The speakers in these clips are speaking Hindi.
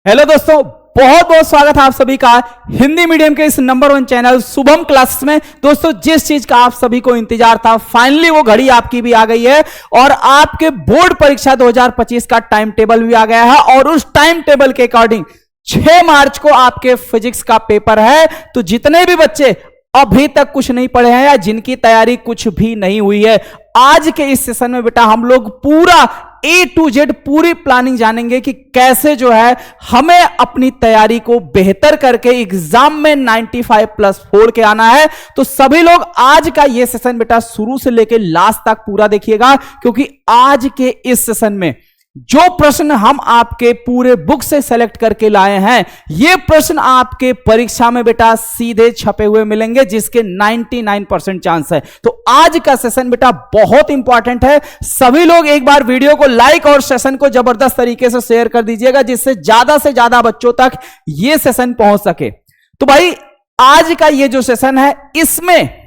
हेलो दोस्तों, बहुत बहुत स्वागत है आप सभी का हिंदी मीडियम के इस नंबर 1 चैनल शुभम क्लासेस में। दोस्तों, जिस चीज का आप सभी को इंतजार था, फाइनली वो घड़ी आपकी भी आ गई है और आपके बोर्ड परीक्षा 2025 का टाइम टेबल भी आ गया है। और उस टाइम टेबल के अकॉर्डिंग 6 मार्च को आपके फिजिक्स का पेपर है। तो जितने भी बच्चे अभी तक कुछ नहीं पढ़े हैं या जिनकी तैयारी कुछ भी नहीं हुई है, आज के इस सेशन में बेटा हम लोग पूरा A to Z पूरी प्लानिंग जानेंगे कि कैसे जो है हमें अपनी तैयारी को बेहतर करके एग्जाम में 95 प्लस 4 के आना है। तो सभी लोग आज का ये सेशन बेटा शुरू से लेकर लास्ट तक पूरा देखिएगा, क्योंकि आज के इस सेशन में जो प्रश्न हम आपके पूरे बुक से सेलेक्ट करके लाए हैं, ये प्रश्न आपके परीक्षा में बेटा सीधे छपे हुए मिलेंगे, जिसके 99% चांस है। तो आज का सेशन बेटा बहुत इंपॉर्टेंट है। सभी लोग एक बार वीडियो को लाइक और सेशन को जबरदस्त तरीके से शेयर कर दीजिएगा, जिससे से ज्यादा बच्चों तक ये सेशन पहुंच सके। तो भाई, आज का ये जो सेशन है, इसमें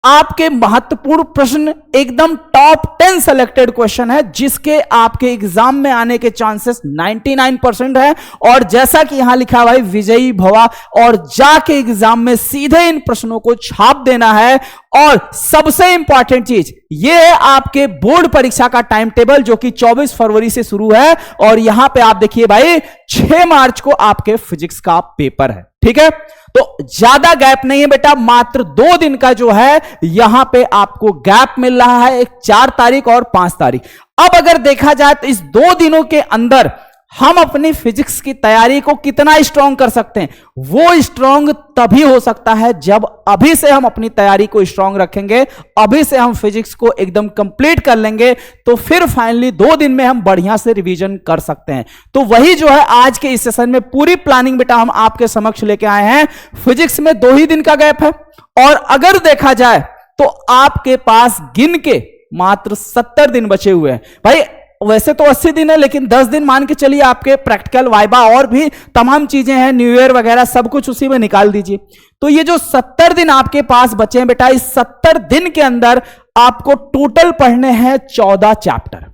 आपके महत्वपूर्ण प्रश्न एकदम टॉप 10 सेलेक्टेड क्वेश्चन है, जिसके आपके एग्जाम में आने के चांसेस 99% है। और जैसा कि यहां लिखा भाई, विजयी भवा और जाके एग्जाम में सीधे इन प्रश्नों को छाप देना है। और सबसे इंपॉर्टेंट चीज ये है आपके बोर्ड परीक्षा का टाइम टेबल, जो कि 24 फरवरी से शुरू है। और यहां पे आप देखिए भाई, 6 मार्च को आपके फिजिक्स का पेपर है। ठीक है, तो ज्यादा गैप नहीं है बेटा, मात्र 2 दिन का जो है यहां पे आपको गैप मिल रहा है, एक 4 तारीख और 5 तारीख। अब अगर देखा जाए तो इस 2 दिनों के अंदर हम अपनी फिजिक्स की तैयारी को कितना स्ट्रांग कर सकते हैं, वो स्ट्रांग तभी हो सकता है जब अभी से हम अपनी तैयारी को स्ट्रांग रखेंगे, अभी से हम फिजिक्स को एकदम कंप्लीट कर लेंगे, तो फिर फाइनली 2 दिन में हम बढ़िया से रिवीजन कर सकते हैं। तो वही जो है आज के इस सेशन में पूरी प्लानिंग बेटा हम आपके समक्ष लेके आए हैं। फिजिक्स में 2 ही दिन का गैप है, और अगर देखा जाए तो आपके पास गिन के मात्र 70 दिन बचे हुए हैं। भाई वैसे तो 80 दिन है, लेकिन 10 दिन मान के चलिए, आपके प्रैक्टिकल वाइबा और भी तमाम चीजें हैं, न्यू ईयर वगैरह सब कुछ उसी में निकाल दीजिए। तो ये जो 70 दिन आपके पास बचे हैं बेटा, इस 70 दिन के अंदर आपको टोटल पढ़ने हैं 14 चैप्टर।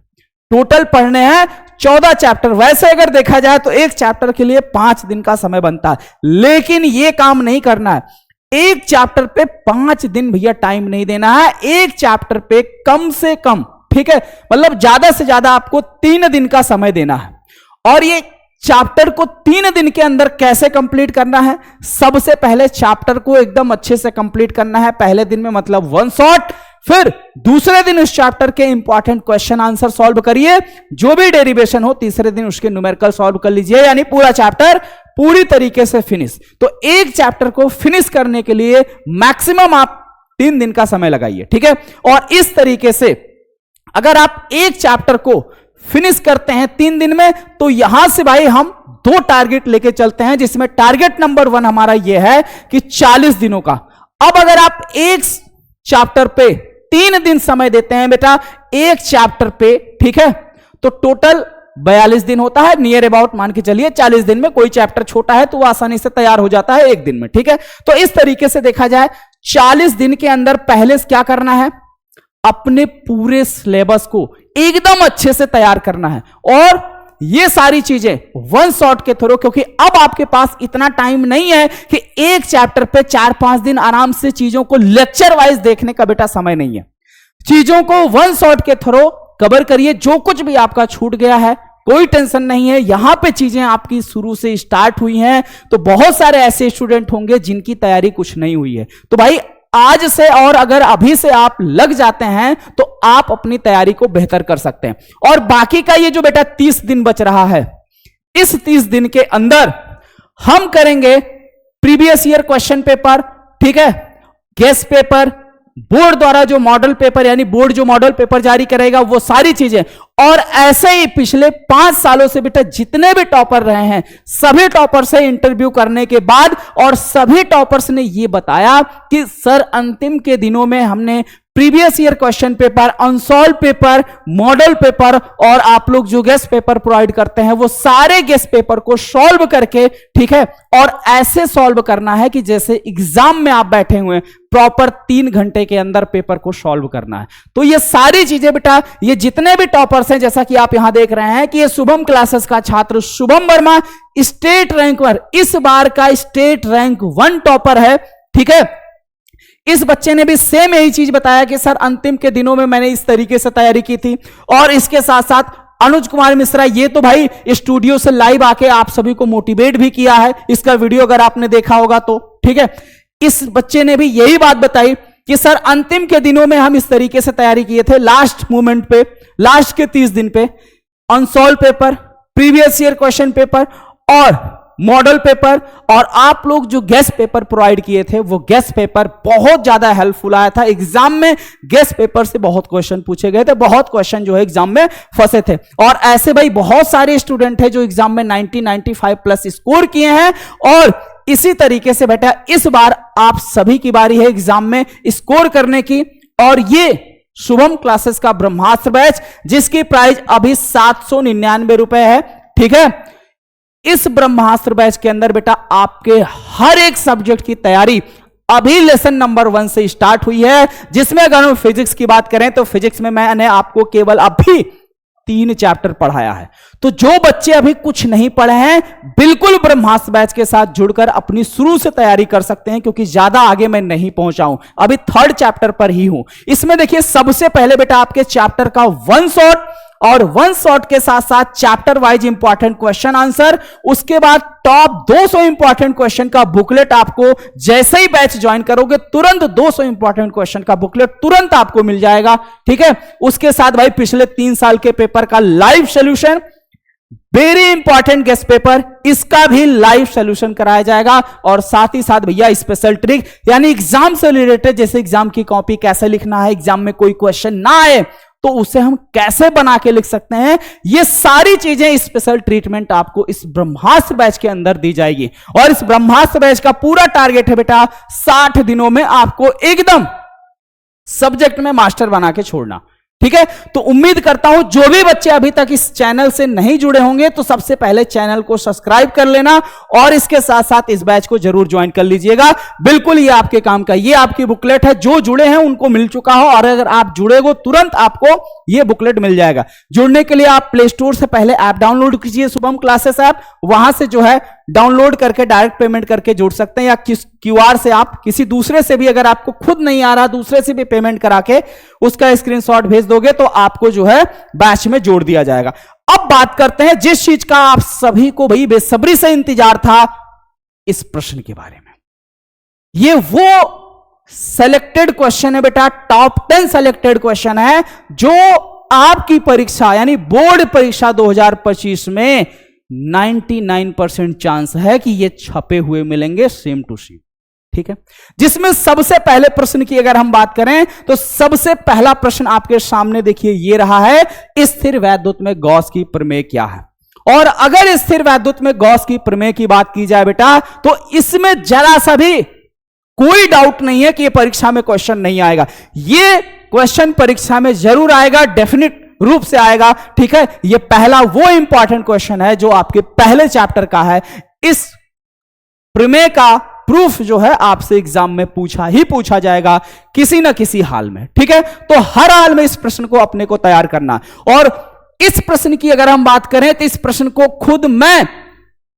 टोटल पढ़ने हैं 14 चैप्टर। वैसे अगर देखा जाए तो एक चैप्टर के लिए 5 दिन का समय बनता है, लेकिन ये काम नहीं करना है। एक चैप्टर पे 5 दिन भैया टाइम नहीं देना है, एक चैप्टर पे कम से कम, ठीक है, मतलब ज्यादा से ज्यादा आपको 3 दिन का समय देना है। और ये चैप्टर को 3 दिन के अंदर कैसे कंप्लीट करना है? सबसे पहले चैप्टर को एकदम अच्छे से कंप्लीट करना है पहले दिन में, मतलब 1 शॉट। फिर दूसरे दिन उस चैप्टर के इंपॉर्टेंट क्वेश्चन आंसर सॉल्व करिए, जो भी डेरिवेशन हो। तीसरे दिन उसके न्यूमेरिकल सॉल्व कर लीजिए, यानी पूरा चैप्टर पूरी तरीके से फिनिश। तो एक चैप्टर को फिनिश करने के लिए मैक्सिमम आप 3 दिन का समय लगाइए, ठीक है। और इस तरीके से अगर आप एक चैप्टर को फिनिश करते हैं 3 दिन में, तो यहां से भाई हम 2 टारगेट लेके चलते हैं, जिसमें टारगेट नंबर 1 हमारा यह है कि 40 दिनों का। अब अगर आप एक चैप्टर पे 3 दिन समय देते हैं बेटा, एक चैप्टर पे, ठीक है, तो टोटल 42 दिन होता है, नियर अबाउट मान के चलिए 40 दिन में। कोई चैप्टर छोटा है तो वो आसानी से तैयार हो जाता है 1 दिन में, ठीक है। तो इस तरीके से देखा जाए 40 दिन के अंदर पहले क्या करना है, अपने पूरे सिलेबस को एकदम अच्छे से तैयार करना है। और ये सारी चीजें 1 शॉट के थ्रू, क्योंकि अब आपके पास इतना टाइम नहीं है कि एक चैप्टर पे 4-5 दिन आराम से चीजों को लेक्चर वाइज देखने का बेटा समय नहीं है। चीजों को 1 शॉट के थ्रू कवर करिए। जो कुछ भी आपका छूट गया है कोई टेंशन नहीं है, यहां पे चीजें आपकी शुरू से स्टार्ट हुई हैं। तो बहुत सारे ऐसे स्टूडेंट होंगे जिनकी तैयारी कुछ नहीं हुई है। तो भाई आज से, और अगर अभी से आप लग जाते हैं, तो आप अपनी तैयारी को बेहतर कर सकते हैं। और बाकी का ये जो बेटा 30 दिन बच रहा है, इस 30 दिन के अंदर हम करेंगे प्रीवियस ईयर क्वेश्चन पेपर, ठीक है, गेस्ट पेपर, बोर्ड द्वारा जो मॉडल पेपर, यानी बोर्ड जो मॉडल पेपर जारी करेगा, वो सारी चीजें। और ऐसे ही पिछले 5 सालों से बेटा जितने भी टॉपर रहे हैं, सभी टॉपर से इंटरव्यू करने के बाद, और सभी टॉपर्स ने ये बताया कि सर अंतिम के दिनों में हमने previous year question paper, unsolved paper, model paper और आप लोग जो गेस्ट पेपर प्रोवाइड करते हैं वो सारे गेस्ट पेपर को सॉल्व करके, ठीक है, और ऐसे सॉल्व करना है कि जैसे एग्जाम में आप बैठे हुए, प्रॉपर 3 घंटे के अंदर पेपर को सॉल्व करना है। तो ये सारी चीजें बेटा, ये जितने भी टॉपर्स हैं, जैसा कि आप यहां देख रहे हैं कि ये शुभम क्लासेस का छात्र शुभम वर्मा स्टेट रैंक पर, इस बार का स्टेट रैंक 1 टॉपर है, ठीक है। इस बच्चे ने भी सेम यही चीज बताया कि सर अंतिम के दिनों में मैंने इस तरीके से तैयारी की थी। और इसके साथ साथ अनुज कुमार मिश्रा, ये तो भाई स्टूडियो से लाइव आके आप सभी को मोटिवेट भी किया है, इसका वीडियो अगर आपने देखा होगा तो, ठीक है। इस बच्चे ने भी यही बात बताई कि सर अंतिम के दिनों में हम इस तरीके से तैयारी किए थे, लास्ट मोमेंट पे, लास्ट के 30 दिन पे unsolved paper, previous year question paper और मॉडल पेपर, और आप लोग जो गेस्ट पेपर प्रोवाइड किए थे वो गेस्ट पेपर बहुत ज्यादा हेल्पफुल आया था। एग्जाम में गेस्ट पेपर से बहुत क्वेश्चन पूछे गए थे, बहुत क्वेश्चन जो है एग्जाम में फंसे थे। और ऐसे भाई बहुत सारे स्टूडेंट हैं जो एग्जाम में 90-95 प्लस स्कोर किए हैं। और इसी तरीके से बेटा इस बार आप सभी की बारी है एग्जाम में स्कोर करने की। और ये शुभम क्लासेस का ब्रह्मास्त्र बैच, जिसकी प्राइस अभी 799 रुपए है, ठीक है। इस ब्रह्मास्त्र बैच के अंदर बेटा आपके हर एक सब्जेक्ट की तैयारी अभी लेसन नंबर 1 से स्टार्ट हुई है, जिसमें अगर हम फिजिक्स की बात करें तो फिजिक्स में मैंने आपको केवल अभी 3 चैप्टर पढ़ाया है। तो जो बच्चे अभी कुछ नहीं पढ़े हैं, बिल्कुल ब्रह्मास्त्र बैच के साथ जुड़कर अपनी शुरू से तैयारी कर सकते हैं, क्योंकि ज्यादा आगे मैं नहीं पहुंचा हूं, अभी 3rd चैप्टर पर ही हूं। इसमें देखिए सबसे पहले बेटा आपके चैप्टर का 1 शॉट, और 1 शॉट के साथ साथ chapter wise important question answer, उसके बाद टॉप 200 इंपॉर्टेंट क्वेश्चन का बुकलेट आपको जैसे ही बैच ज्वाइन करोगे तुरंत 200 इंपॉर्टेंट क्वेश्चन का बुकलेट तुरंत आपको मिल जाएगा, ठीक है। उसके साथ भाई पिछले 3 साल के पेपर का live solution, very important guest paper, इसका भी लाइव सॉल्यूशन कराया जाएगा। और साथ ही साथ भैया स्पेशल ट्रिक, यानी एग्जाम से रिलेटेड, जैसे एग्जाम की कॉपी कैसे लिखना है, एग्जाम में कोई क्वेश्चन ना आए तो उसे हम कैसे बना के लिख सकते हैं, ये सारी चीजें स्पेशल ट्रीटमेंट आपको इस ब्रह्मास्त्र बैच के अंदर दी जाएगी। और इस ब्रह्मास्त्र बैच का पूरा टारगेट है बेटा 60 दिनों में आपको एकदम सब्जेक्ट में मास्टर बना के छोड़ना, ठीक है। तो उम्मीद करता हूं जो भी बच्चे अभी तक इस चैनल से नहीं जुड़े होंगे तो सबसे पहले चैनल को सब्सक्राइब कर लेना, और इसके साथ साथ इस बैच को जरूर ज्वाइन कर लीजिएगा। बिल्कुल ये आपके काम का, ये आपकी बुकलेट है, जो जुड़े हैं उनको मिल चुका हो, और अगर आप जुड़े हो तुरंत आपको ये बुकलेट मिल जाएगा। जुड़ने के लिए आप प्ले स्टोर से पहले ऐप डाउनलोड कीजिए, शुभम क्लासेस ऐप, वहां से जो है डाउनलोड करके डायरेक्ट पेमेंट करके जुड़ सकते हैं, या क्यूआर से आप किसी दूसरे से भी, अगर आपको खुद नहीं आ रहा, दूसरे से भी पेमेंट करा के उसका स्क्रीनशॉट भेज दोगे तो आपको जो है बैच में जोड़ दिया जाएगा। अब बात करते हैं जिस चीज का आप सभी को भाई बेसब्री से इंतजार था, इस प्रश्न के बारे में। ये वो सेलेक्टेड क्वेश्चन है बेटा, टॉप 10 सेलेक्टेड क्वेश्चन है, जो आपकी परीक्षा यानी बोर्ड परीक्षा 2025 में 99% चांस है कि ये छपे हुए मिलेंगे सेम टू सेम, ठीक है। जिसमें सबसे पहले प्रश्न की अगर हम बात करें तो सबसे पहला प्रश्न आपके सामने देखिए ये रहा है, स्थिर वैद्युत में गॉस की प्रमेय क्या है। और अगर स्थिर वैद्युत में गॉस की प्रमेय की बात की जाए बेटा, तो इसमें जरा सा भी कोई डाउट नहीं है कि ये परीक्षा में क्वेश्चन नहीं आएगा। ये क्वेश्चन परीक्षा में जरूर आएगा, डेफिनेट रूप से आएगा, ठीक है। ये पहला वो इंपॉर्टेंट क्वेश्चन है जो आपके पहले चैप्टर का है। इस प्रमेय का प्रूफ जो है आपसे एग्जाम में पूछा जाएगा किसी ना किसी हाल में, ठीक है। तो हर हाल में इस प्रश्न को अपने को तैयार करना। और इस प्रश्न की अगर हम बात करें तो इस प्रश्न को खुद मैं,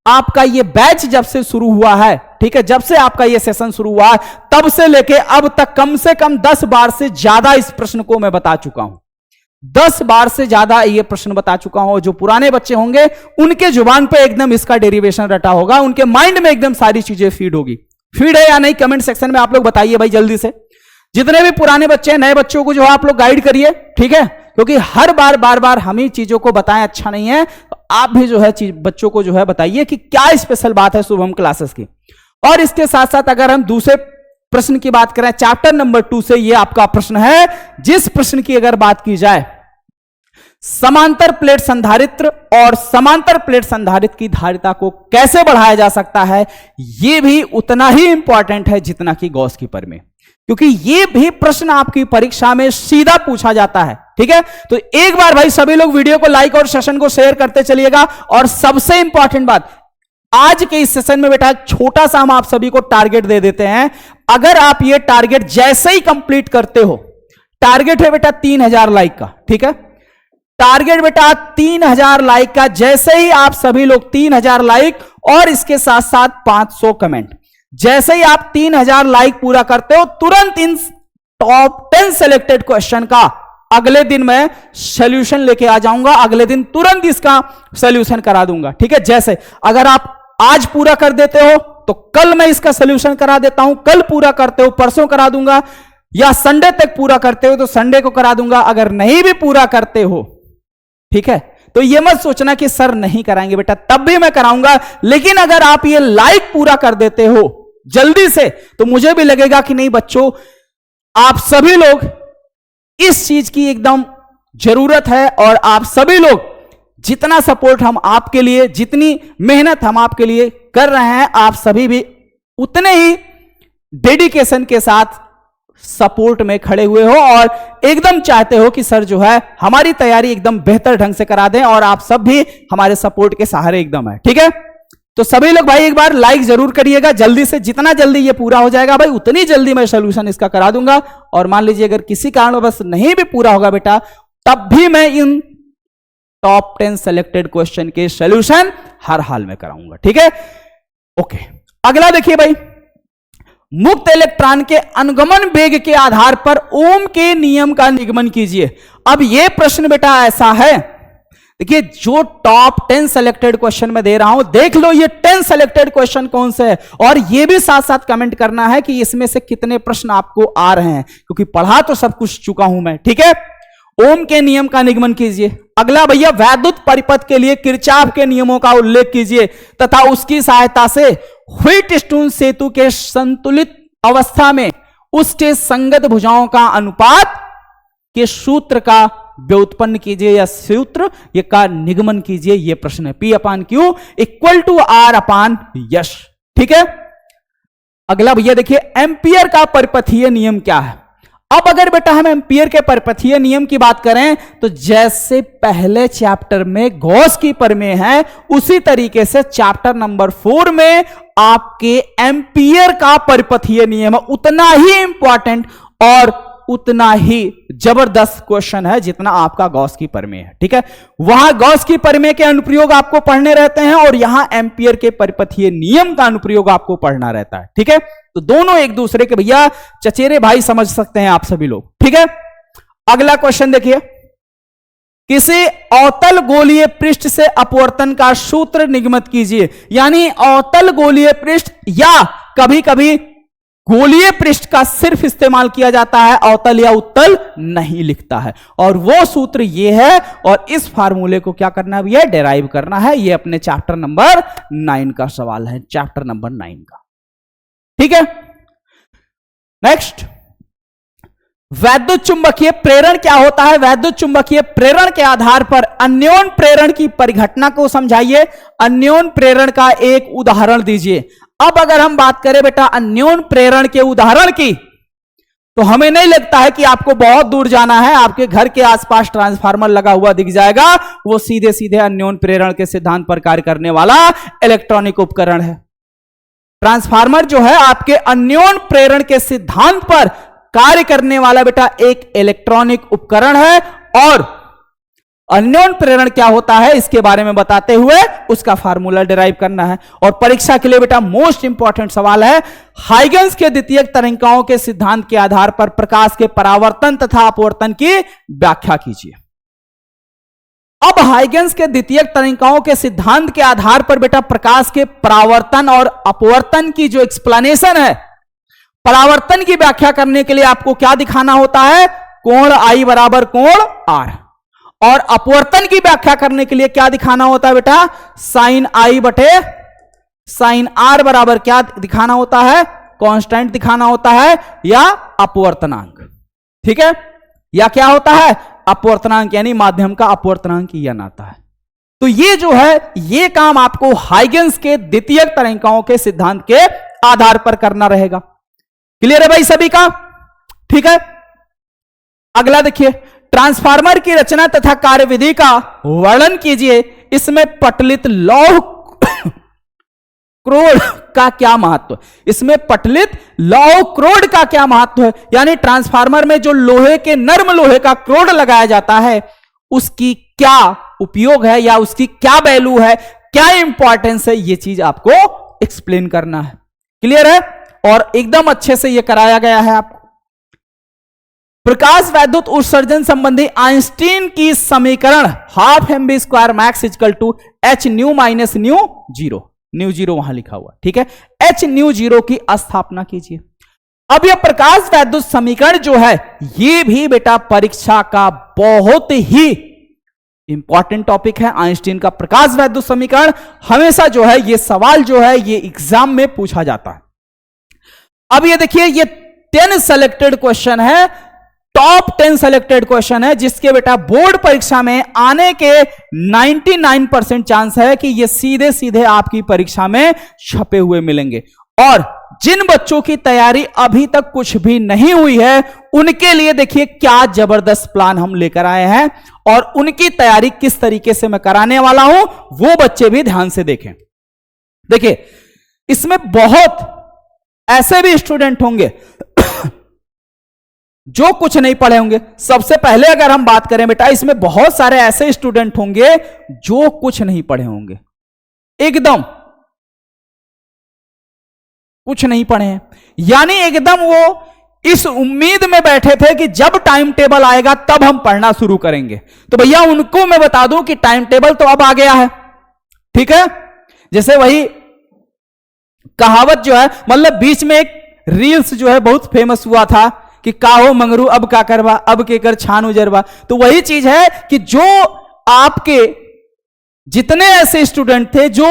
आपका ये बैच जब से शुरू हुआ है, ठीक है, जब से आपका ये सेशन शुरू हुआ है तब से लेके अब तक कम से कम 10 बार से ज्यादा इस प्रश्न को मैं बता चुका हूं। 10 बार से ज्यादा ये प्रश्न बता चुका हूं। जो पुराने बच्चे होंगे उनके जुबान पे एकदम इसका डेरिवेशन रटा होगा, उनके माइंड में एकदम सारी चीजें फीड होगी। फीड है या नहीं कमेंट सेक्शन में आप लोग बताइए भाई जल्दी से। जितने भी पुराने बच्चे हैं, नए बच्चों को जो है आप लोग गाइड करिए, ठीक है, क्योंकि हर बार बार बार हम ही चीजों को बताएं अच्छा नहीं है। तो आप भी जो है बच्चों को जो है बताइए कि क्या स्पेशल बात है शुभम क्लासेस की। और इसके साथ साथ अगर हम दूसरे प्रश्न की बात करें चैप्टर नंबर 2 से, ये आपका प्रश्न है, जिस प्रश्न की अगर बात की जाए समांतर प्लेट संधारित्र और समांतर प्लेट संधारित्र की धारिता को कैसे बढ़ाया जा सकता है, यह भी उतना ही इंपॉर्टेंट है जितना कि गॉस की प्रमेय। क्योंकि ये भी प्रश्न आपकी परीक्षा में सीधा पूछा जाता है। ठीक है, तो एक बार भाई सभी लोग वीडियो को लाइक और सेशन को शेयर करते चलिएगा। और सबसे इंपॉर्टेंट बात, आज के इस सेशन में बेटा छोटा सा हम आप सभी को टारगेट दे देते हैं। अगर आप ये टारगेट जैसे ही कंप्लीट करते हो, टारगेट है बेटा 3000 लाइक का। ठीक है, टारगेट बेटा 3000 लाइक का। जैसे ही आप सभी लोग 3000 लाइक और इसके साथ साथ 500 कमेंट, जैसे ही आप 3000 लाइक पूरा करते हो, तुरंत इन टॉप 10 सिलेक्टेड क्वेश्चन का अगले दिन मैं सॉल्यूशन लेके आ जाऊंगा। अगले दिन तुरंत इसका सॉल्यूशन करा दूंगा। ठीक है, जैसे अगर आप आज पूरा कर देते हो तो कल मैं इसका सॉल्यूशन करा देता हूं, कल पूरा करते हो परसों करा दूंगा, या संडे तक पूरा करते हो तो संडे को करा दूंगा। अगर नहीं भी पूरा करते हो, ठीक है, तो ये मत सोचना कि सर नहीं कराएंगे बेटा, तब भी मैं कराऊंगा। लेकिन अगर आप ये लाइक पूरा कर देते हो जल्दी से, तो मुझे भी लगेगा कि नहीं बच्चों, आप सभी लोग इस चीज की एकदम जरूरत है। और आप सभी लोग जितना सपोर्ट हम आपके लिए, जितनी मेहनत हम आपके लिए कर रहे हैं, आप सभी भी उतने ही डेडिकेशन के साथ सपोर्ट में खड़े हुए हो और एकदम चाहते हो कि सर जो है हमारी तैयारी एकदम बेहतर ढंग से करा दें, और आप सब भी हमारे सपोर्ट के सहारे एकदम है। ठीक है, तो सभी लोग भाई एक बार लाइक जरूर करिएगा जल्दी से। जितना जल्दी ये पूरा हो जाएगा भाई, उतनी जल्दी मैं सॉल्यूशन इसका करा दूंगा। और मान लीजिए अगर किसी कारणवश नहीं भी पूरा होगा बेटा, तब भी मैं इन टॉप 10 सिलेक्टेड क्वेश्चन के सॉल्यूशन हर हाल में कराऊंगा। ठीक है, ओके। अगला देखिए भाई, मुक्त इलेक्ट्रॉन के अनुगमन वेग के आधार पर ओम के नियम का निगमन कीजिए। अब यह प्रश्न बेटा ऐसा है, देखिए जो टॉप 10 सिलेक्टेड क्वेश्चन में दे रहा हूं, देख लो ये 10 सिलेक्टेड क्वेश्चन कौन से है, और ये भी साथ साथ कमेंट करना है कि इसमें से कितने प्रश्न आपको आ रहे हैं, क्योंकि पढ़ा तो सब कुछ चुका हूं मैं। ठीक है, ओम के नियम का निगमन कीजिए। अगला भैया, वैद्युत परिपथ के लिए किरचॉफ के नियमों का उल्लेख कीजिए तथा उसकी सहायता से व्हीटस्टोन सेतु के संतुलित अवस्था में उसके संगत भुजाओं का अनुपात के सूत्र का व्युत्पन्न कीजिए, या सूत्र ये का निगमन कीजिए। ये प्रश्न है। P/Q = R/S। ठीक है, अगला भैया देखिए, एम्पियर का परिपथीय नियम क्या है। अब अगर बेटा हम एम्पियर के परिपथीय नियम की बात करें, तो जैसे पहले चैप्टर में गॉस की प्रमेय है, उसी तरीके से चैप्टर नंबर 4 में आपके एम्पियर का परिपथीय नियम है। उतना ही इंपॉर्टेंट और उतना ही जबरदस्त क्वेश्चन है जितना आपका गॉस की प्रमेय है। ठीक है, वहां गॉस की प्रमेय के अनुप्रयोग आपको पढ़ने रहते हैं और यहां एम्पियर के परिपथीय नियम का अनुप्रयोग आपको पढ़ना रहता है। ठीक है, तो दोनों एक दूसरे के भैया चचेरे भाई समझ सकते हैं आप सभी लोग। ठीक है, अगला क्वेश्चन देखिए, किसी अवतल गोलीय पृष्ठ से अपवर्तन का सूत्र निगमित कीजिए। यानी अवतल गोलीय पृष्ठ, या कभी कभी गोलीय पृष्ठ का सिर्फ इस्तेमाल किया जाता है, अवतल या उत्तल नहीं लिखता है, और वो सूत्र ये है। और इस फार्मूले को क्या करना है, डेराइव करना है। ये अपने चैप्टर नंबर 9 का सवाल है, चैप्टर नंबर 9 का। ठीक है, नेक्स्ट, वैद्युत चुंबकीय प्रेरण क्या होता है। वैद्युत चुंबकीय प्रेरण के आधार पर अन्योन प्रेरण की परिघटना को समझाइए। अन्योन प्रेरण का एक उदाहरण दीजिए। अब अगर हम बात करें बेटा अन्योन प्रेरण के उदाहरण की, तो हमें नहीं लगता है कि आपको बहुत दूर जाना है। आपके घर के आसपास ट्रांसफार्मर लगा हुआ दिख जाएगा, वो सीधे सीधे अन्योन प्रेरण के सिद्धांत पर कार्य करने वाला इलेक्ट्रॉनिक उपकरण है। ट्रांसफार्मर जो है आपके अन्योन प्रेरण के सिद्धांत पर कार्य करने वाला बेटा एक इलेक्ट्रॉनिक उपकरण है। और अन्योन प्रेरण क्या होता है इसके बारे में बताते हुए उसका फार्मूला डिराइव करना है। और परीक्षा के लिए बेटा मोस्ट इंपॉर्टेंट सवाल है, हाइगन्स के द्वितीयक तरंगिकाओं के सिद्धांत के आधार पर प्रकाश के परावर्तन तथा अपवर्तन की व्याख्या कीजिए। अब हाइगन्स के द्वितीयक तरंगिकाओं के सिद्धांत के आधार पर बेटा प्रकाश के परावर्तन और अपवर्तन की जो एक्सप्लेनेशन है, परावर्तन की व्याख्या करने के लिए आपको क्या दिखाना होता है, कोण I बराबर कोण R। और अपवर्तन की व्याख्या करने के लिए क्या दिखाना होता है बेटा, साइन I बटे साइन R बराबर क्या दिखाना होता है, कांस्टेंट दिखाना होता है, या अपवर्तनांक। ठीक है, या क्या होता है, अपवर्तनांक, यानी माध्यम का अपवर्तनांक यह नाता है। तो ये जो है ये काम आपको हाइगन्स के द्वितीयक तरंगिकाओं के सिद्धांत के आधार पर करना रहेगा। क्लियर है भाई सभी का। ठीक है। अगला देखिए, ट्रांसफार्मर की रचना तथा कार्यविधि का वर्णन कीजिए, इसमें पटलित लौह क्रोड का क्या महत्व, इसमें पटलित लौह क्रोड का क्या महत्व है, यानी ट्रांसफार्मर में जो लोहे के, नर्म लोहे का क्रोड लगाया जाता है, उसकी क्या उपयोग है या उसकी क्या वैल्यू है, क्या इंपॉर्टेंस है, ये चीज आपको एक्सप्लेन करना है। क्लियर है? और एकदम अच्छे से ये कराया गया है आपको। प्रकाश वैद्युत उत्सर्जन संबंधी आइंस्टीन की समीकरण half m b square max equal to h nu minus nu zero, nu zero वहां लिखा हुआ, ठीक है। एच न्यू जीरो की स्थापना कीजिए। अब यह प्रकाश वैद्युत समीकरण जो है, ये भी बेटा परीक्षा का बहुत ही इंपॉर्टेंट टॉपिक है। आइंस्टीन का प्रकाश वैद्युत समीकरण हमेशा जो है, ये सवाल जो है, ये एग्जाम में पूछा जाता है। अब ये देखिए, ये 10 सेलेक्टेड क्वेश्चन है, टॉप 10 सेलेक्टेड क्वेश्चन है, जिसके बेटा बोर्ड परीक्षा में आने के 99% चांस है कि ये सीधे सीधे आपकी परीक्षा में छपे हुए मिलेंगे। और जिन बच्चों की तैयारी अभी तक कुछ भी नहीं हुई है, उनके लिए देखिए क्या जबरदस्त प्लान हम लेकर आए हैं, और उनकी तैयारी किस तरीके से मैं कराने वाला हूं, वो बच्चे भी ध्यान से देखें। देखिए, इसमें बहुत ऐसे भी स्टूडेंट होंगे जो कुछ नहीं पढ़े होंगे। सबसे पहले अगर हम बात करें बेटा, इसमें बहुत सारे ऐसे स्टूडेंट होंगे जो कुछ नहीं पढ़े होंगे, एकदम कुछ नहीं पढ़े हैं, यानी एकदम वो इस उम्मीद में बैठे थे कि जब टाइम टेबल आएगा तब हम पढ़ना शुरू करेंगे। तो भैया उनको मैं बता दूं कि टाइम टेबल तो अब आ गया है, ठीक है। जैसे वही कहावत जो है, मतलब बीच में एक रील्स जो है बहुत फेमस हुआ था कि काहो मंगरू अब का करवा, अब के कर छान उजरवा। तो वही चीज है कि जो आपके जितने ऐसे स्टूडेंट थे जो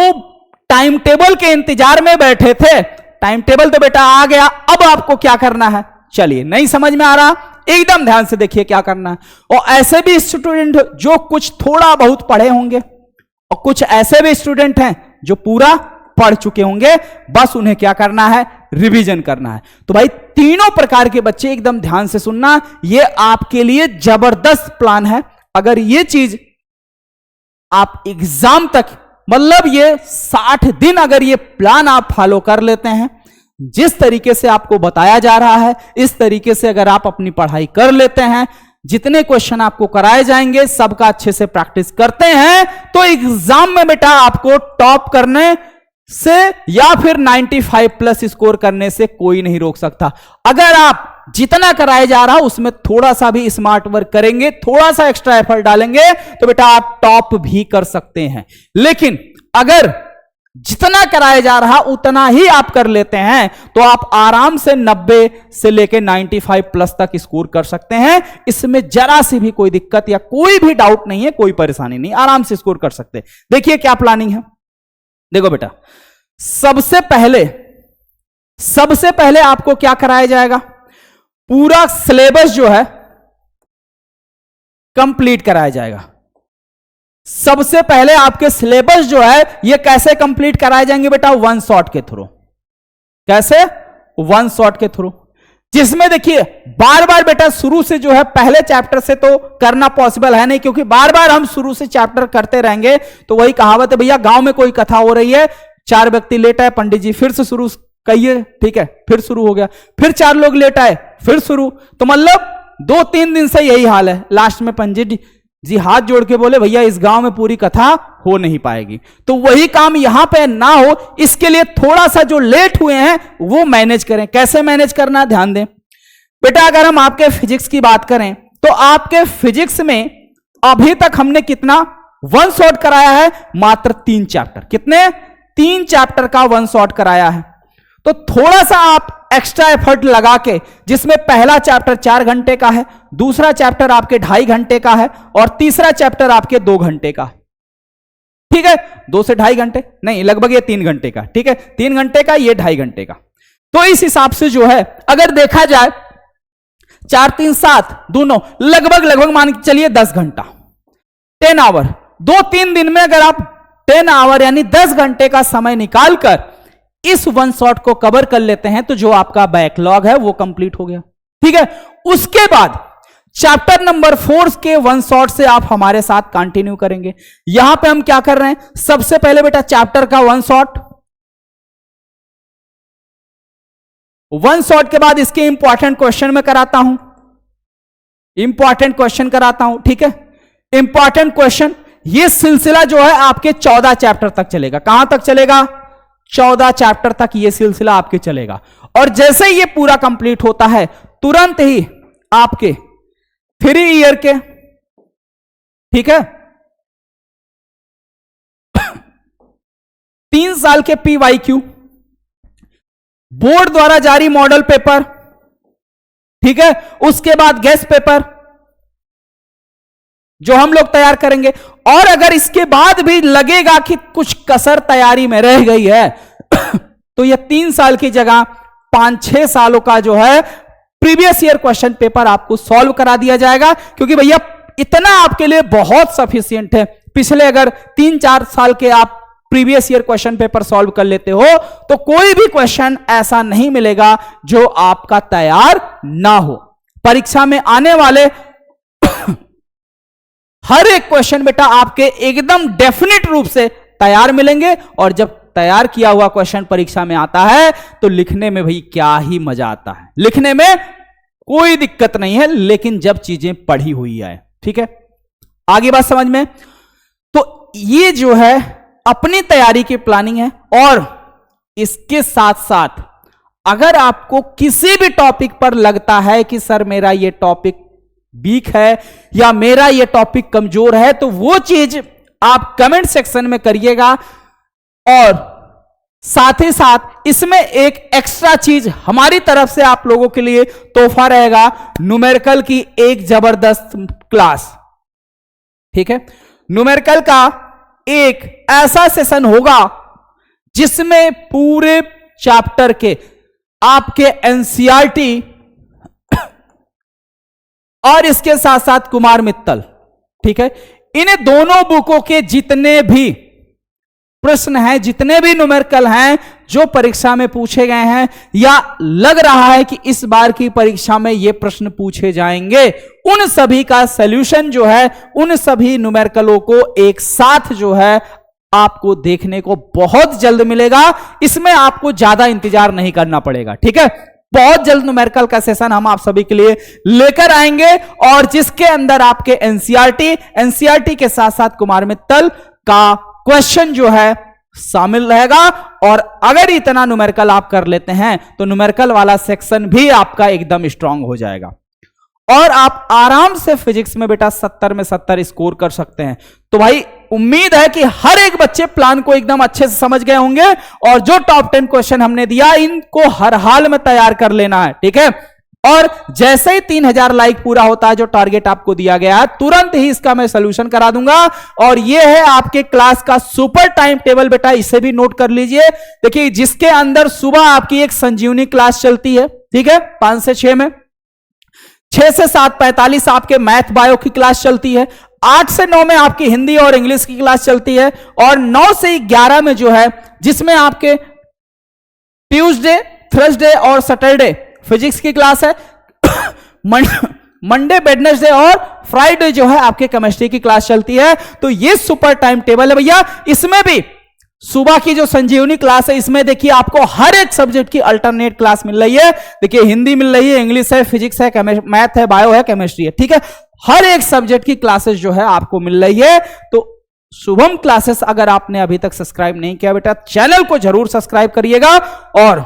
टाइम टेबल के इंतजार में बैठे थे, टाइम टेबल तो बेटा आ गया, अब आपको क्या करना है। चलिए, नहीं समझ में आ रहा, एकदम ध्यान से देखिए क्या करना है। और ऐसे भी स्टूडेंट जो कुछ थोड़ा बहुत पढ़े होंगे, और कुछ ऐसे भी स्टूडेंट हैं जो पूरा पढ़ चुके होंगे, बस उन्हें क्या करना है, रिवीजन करना है। तो भाई तीनों प्रकार के बच्चे एकदम ध्यान से सुनना, ये आपके लिए जबरदस्त प्लान है। अगर ये चीज आप एग्जाम तक, मतलब ये 60 दिन अगर ये प्लान आप फॉलो कर लेते हैं, जिस तरीके से आपको बताया जा रहा है, इस तरीके से अगर आप अपनी पढ़ाई कर लेते हैं, जितने क्वेश्चन आपको कराए जाएंगे सबका अच्छे से प्रैक्टिस करते हैं, तो एग्जाम में बेटा आपको टॉप करने से या फिर 95 प्लस स्कोर करने से कोई नहीं रोक सकता। अगर आप जितना कराया जा रहा उसमें थोड़ा सा भी स्मार्ट वर्क करेंगे, थोड़ा सा एक्स्ट्रा एफर्ट डालेंगे, तो बेटा आप टॉप भी कर सकते हैं। लेकिन अगर जितना कराया जा रहा उतना ही आप कर लेते हैं, तो आप आराम से 90 से लेकर 95 प्लस तक स्कोर कर सकते हैं। इसमें जरा सी भी कोई दिक्कत या कोई भी डाउट नहीं है, कोई परेशानी नहीं, आराम से स्कोर कर सकते हैं। देखिए क्या प्लानिंग है। देखो बेटा, सबसे पहले आपको क्या कराया जाएगा, पूरा सिलेबस जो है कंप्लीट कराया जाएगा। सबसे पहले आपके सिलेबस जो है ये कैसे कंप्लीट कराए जाएंगे बेटा, वन शॉट के थ्रू। कैसे? वन शॉट के थ्रू, जिसमें देखिए बार बार बेटा शुरू से जो है, पहले चैप्टर से तो करना पॉसिबल है नहीं, क्योंकि बार बार हम शुरू से चैप्टर करते रहेंगे तो वही कहावत है भैया, गांव में कोई कथा हो रही है, 4 व्यक्ति लेट आए, पंडित जी फिर से शुरू कहिए, ठीक है, फिर शुरू हो गया, फिर 4 लोग लेट आए, फिर शुरू। तो मतलब 2-3 दिन से यही हाल है। लास्ट में पंडित जी हाथ जोड़ के बोले भैया इस गांव में पूरी कथा हो नहीं पाएगी। तो वही काम यहां पे ना हो, इसके लिए थोड़ा सा जो लेट हुए हैं वो मैनेज करें। कैसे मैनेज करना, ध्यान दें बेटा। अगर हम आपके फिजिक्स की बात करें तो आपके फिजिक्स में अभी तक हमने कितना वन शॉट कराया है, मात्र 3 चैप्टर। कितने? 3 चैप्टर का वन शॉट कराया है। तो थोड़ा सा आप एक्स्ट्रा एफर्ट लगा के, जिसमें पहला चैप्टर 4 घंटे का है, दूसरा चैप्टर आपके 2.5 घंटे का है, और तीसरा चैप्टर आपके 2 घंटे का। ठीक है, 2 से 2.5 घंटे नहीं, लगभग ये 3 घंटे का। ठीक है, 3 घंटे का, ये 2.5 घंटे का। तो इस हिसाब से जो है अगर देखा जाए 4, 3, 7 दोनों लगभग मान के चलिए 10 घंटा, 10 आवर। 2-3 दिन में अगर आप 10 आवर यानी 10 घंटे का समय निकालकर इस वन शॉट को कवर कर लेते हैं, तो जो आपका बैकलॉग है वो कंप्लीट हो गया। ठीक है। उसके बाद चैप्टर नंबर 4 के वन शॉट से आप हमारे साथ कंटिन्यू करेंगे। यहां पे हम क्या कर रहे हैं, सबसे पहले बेटा चैप्टर का वन शॉट, वन शॉट के बाद इसके इंपॉर्टेंट क्वेश्चन में कराता हूं, इंपॉर्टेंट क्वेश्चन कराता हूं, ठीक है। इंपॉर्टेंट क्वेश्चन, ये सिलसिला जो है आपके 14 चैप्टर तक चलेगा। कहां तक चलेगा, 14 चैप्टर तक ये सिलसिला आपके चलेगा। और जैसे ये पूरा कंप्लीट होता है तुरंत ही आपके 3 ईयर के, ठीक है, 3 साल के PYQ, बोर्ड द्वारा जारी मॉडल पेपर, ठीक है, उसके बाद गेस्ट पेपर जो हम लोग तैयार करेंगे। और अगर इसके बाद भी लगेगा कि कुछ कसर तैयारी में रह गई है तो यह 3 साल की जगह 5-6 सालों का जो है प्रीवियस ईयर क्वेश्चन पेपर आपको सॉल्व करा दिया जाएगा, क्योंकि भैया इतना आपके लिए बहुत सफिशिएंट है। पिछले अगर 3-4 साल के आप previous year question paper solve कर लेते हो तो कोई भी क्वेश्चन ऐसा नहीं मिलेगा जो आपका तैयार ना हो। परीक्षा में आने वाले हर एक क्वेश्चन बेटा आपके एकदम डेफिनेट रूप से तैयार मिलेंगे। और जब तैयार किया हुआ क्वेश्चन परीक्षा में आता है तो लिखने में भाई क्या ही मजा आता है, लिखने में कोई दिक्कत नहीं है, लेकिन जब चीजें पढ़ी हुई है, ठीक है। आगे बात समझ में, तो ये जो है अपनी तैयारी की प्लानिंग है। और इसके साथ साथ अगर आपको किसी भी टॉपिक पर लगता है कि सर मेरा ये टॉपिक वीक है या मेरा ये टॉपिक कमजोर है, तो वो चीज आप कमेंट सेक्शन में करिएगा। और साथ ही साथ इसमें एक एक्स्ट्रा चीज हमारी तरफ से आप लोगों के लिए तोहफा रहेगा, न्यूमेरिकल की एक जबरदस्त क्लास, ठीक है। न्यूमेरिकल का एक ऐसा सेशन होगा जिसमें पूरे चैप्टर के आपके एनसीईआरटी और इसके साथ साथ कुमार मित्तल, ठीक है, इन दोनों बुकों के जितने भी प्रश्न हैं, जितने भी न्यूमेरिकल हैं जो परीक्षा में पूछे गए हैं या लग रहा है कि इस बार की परीक्षा में ये प्रश्न पूछे जाएंगे, उन सभी का सॉल्यूशन जो है उन सभी न्यूमेरिकलों को एक साथ जो है आपको देखने को बहुत जल्द मिलेगा। इसमें आपको ज्यादा इंतजार नहीं करना पड़ेगा, ठीक है। बहुत जल्द न्यूमेरिकल का सेशन हम आप सभी के लिए लेकर आएंगे और जिसके अंदर आपके एनसीईआरटी के साथ साथ कुमार मित्तल का क्वेश्चन जो है शामिल रहेगा। और अगर इतना न्यूमेरिकल आप कर लेते हैं तो न्यूमेरिकल वाला सेक्शन भी आपका एकदम स्ट्रांग हो जाएगा और आप आराम से फिजिक्स में बेटा 70 में 70 स्कोर कर सकते हैं। तो भाई उम्मीद है कि हर एक बच्चे प्लान को एकदम अच्छे से समझ गए होंगे और जो टॉप 10 क्वेश्चन हमने दिया इनको हर हाल में तैयार कर लेना है, ठीक है। और जैसे ही 3000 लाइक पूरा होता है, जो टारगेट आपको दिया गया है, तुरंत ही इसका मैं सॉल्यूशन करा दूंगा। और यह है आपके क्लास का सुपर टाइम टेबल बेटा, इसे भी नोट कर लीजिए। देखिए जिसके अंदर सुबह आपकी एक संजीवनी क्लास चलती है, ठीक है, 5 से 6 में, 6 से 7:45 आपके मैथ बायो की क्लास चलती है, 8 से 9 में आपकी हिंदी और इंग्लिश की क्लास चलती है और 9 से 11 में जो है जिसमें आपके ट्यूसडे, थर्सडे और सैटरडे फिजिक्स की क्लास है, मंडे, वेडनेसडे और फ्राइडे जो है आपके केमिस्ट्री की क्लास चलती है। तो ये सुपर टाइम टेबल है भैया। इसमें भी सुबह की जो संजीवनी क्लास है इसमें देखिए आपको हर एक सब्जेक्ट की अल्टरनेट क्लास मिल रही है। देखिए हिंदी मिल रही है, इंग्लिश है, फिजिक्स है, मैथ है, बायो है, केमिस्ट्री है, ठीक है। हर एक सब्जेक्ट की क्लासेस जो है आपको मिल रही है। तो शुभम क्लासेस अगर आपने अभी तक सब्सक्राइब नहीं किया बेटा, चैनल को जरूर सब्सक्राइब करिएगा। और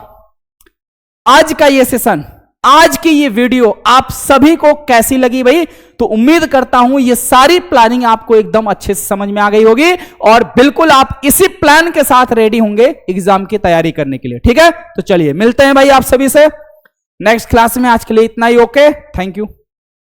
आज का ये सेशन, आज की ये वीडियो आप सभी को कैसी लगी भाई? तो उम्मीद करता हूं ये सारी प्लानिंग आपको एकदम अच्छे से समझ में आ गई होगी और बिल्कुल आप इसी प्लान के साथ रेडी होंगे एग्जाम की तैयारी करने के लिए, ठीक है। तो चलिए मिलते हैं भाई आप सभी से नेक्स्ट क्लास में। आज के लिए इतना ही, ओके, थैंक यू।